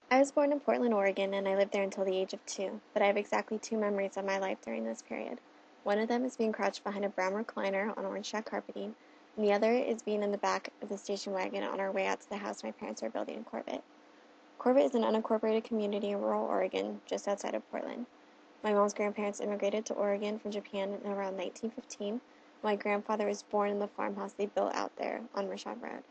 I was born in Portland, Oregon, and I lived there until the age of 2, but I have exactly 2 memories of my life during this period. One of them is being crouched behind a brown recliner on orange shack carpeting, and the other is being in the back of the station wagon on our way out to the house my parents are building in Corbett. Corbett is an unincorporated community in rural Oregon, just outside of Portland. My mom's grandparents immigrated to Oregon from Japan in around 1915. My grandfather was born in the farmhouse they built out there on Rashad Road.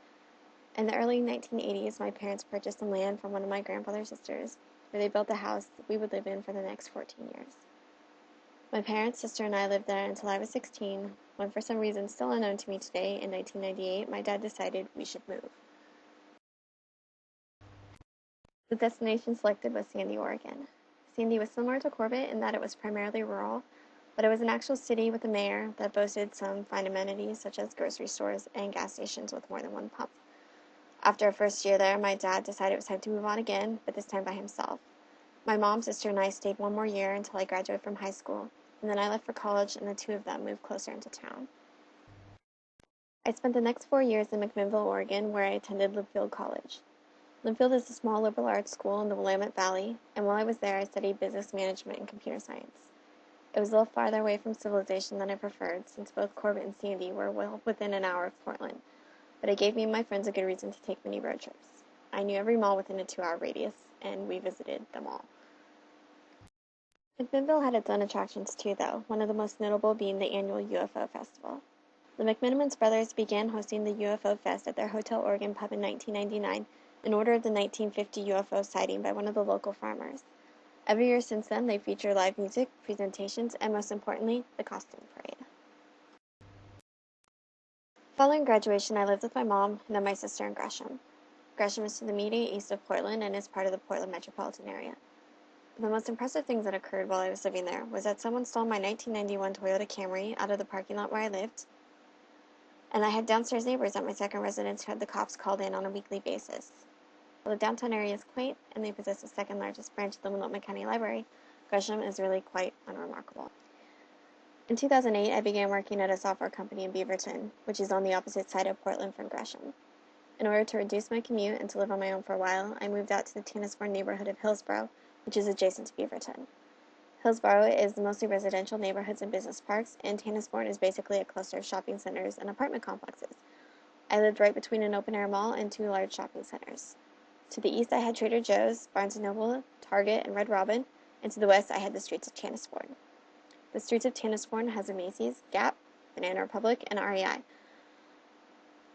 In the early 1980s, my parents purchased some land from one of my grandfather's sisters, where they built a house that we would live in for the next 14 years. My parents, sister, and I lived there until I was 16, when for some reason still unknown to me today, in 1998, my dad decided we should move. The destination selected was Sandy, Oregon. Sandy was similar to Corbett in that it was primarily rural, but it was an actual city with a mayor that boasted some fine amenities such as grocery stores and gas stations with more than one pump. After our first year there, my dad decided it was time to move on again, but this time by himself. My mom, sister, and I stayed one more year until I graduated from high school, and then I left for college, and the two of them moved closer into town. I spent the next 4 years in McMinnville, Oregon, where I attended Linfield College. Linfield is a small liberal arts school in the Willamette Valley, and while I was there, I studied business management and computer science. It was a little farther away from civilization than I preferred, since both Corbett and Sandy were well within an hour of Portland, but it gave me and my friends a good reason to take many road trips. I knew every mall within a 2-hour radius, and we visited them all. McMinnville had its own attractions too, though, one of the most notable being the annual UFO Festival. The McMenamins brothers began hosting the UFO Fest at their Hotel Oregon pub in 1999 in honor of the 1950 UFO sighting by one of the local farmers. Every year since then, they feature live music, presentations, and most importantly, the costume parade. Following graduation, I lived with my mom and then my sister in Gresham. Gresham is to the immediate east of Portland and is part of the Portland metropolitan area. The most impressive things that occurred while I was living there was that someone stole my 1991 Toyota Camry out of the parking lot where I lived, and I had downstairs neighbors at my second residence who had the cops called in on a weekly basis. While the downtown area is quaint and they possess the second largest branch of the Multnomah County Library, Gresham is really quite unremarkable. In 2008, I began working at a software company in Beaverton, which is on the opposite side of Portland from Gresham. In order to reduce my commute and to live on my own for a while, I moved out to the Tannisbourne neighborhood of Hillsborough, which is adjacent to Beaverton. Hillsborough is mostly residential neighborhoods and business parks, and Tannisbourne is basically a cluster of shopping centers and apartment complexes. I lived right between an open-air mall and 2 large shopping centers. To the east, I had Trader Joe's, Barnes & Noble, Target, and Red Robin, and to the west, I had the streets of Tannisbourne. The streets of Tannisbourne has a Macy's, Gap, Banana Republic, and REI.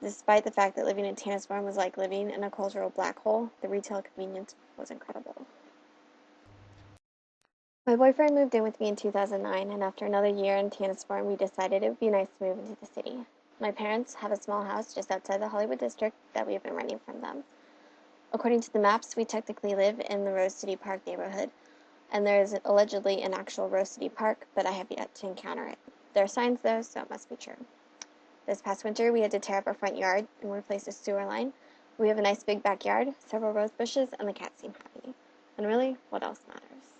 Despite the fact that living in Tannisbourne was like living in a cultural black hole, the retail convenience was incredible. My boyfriend moved in with me in 2009, and after another year in Tannisbourne, we decided it would be nice to move into the city. My parents have a small house just outside the Hollywood district that we have been renting from them. According to the maps, we technically live in the Rose City Park neighborhood, and there is allegedly an actual Rose City Park, but I have yet to encounter it. There are signs, though, so it must be true. This past winter, we had to tear up our front yard and replace a sewer line. We have a nice big backyard, several rose bushes, and the cats seem happy. And really, what else matters?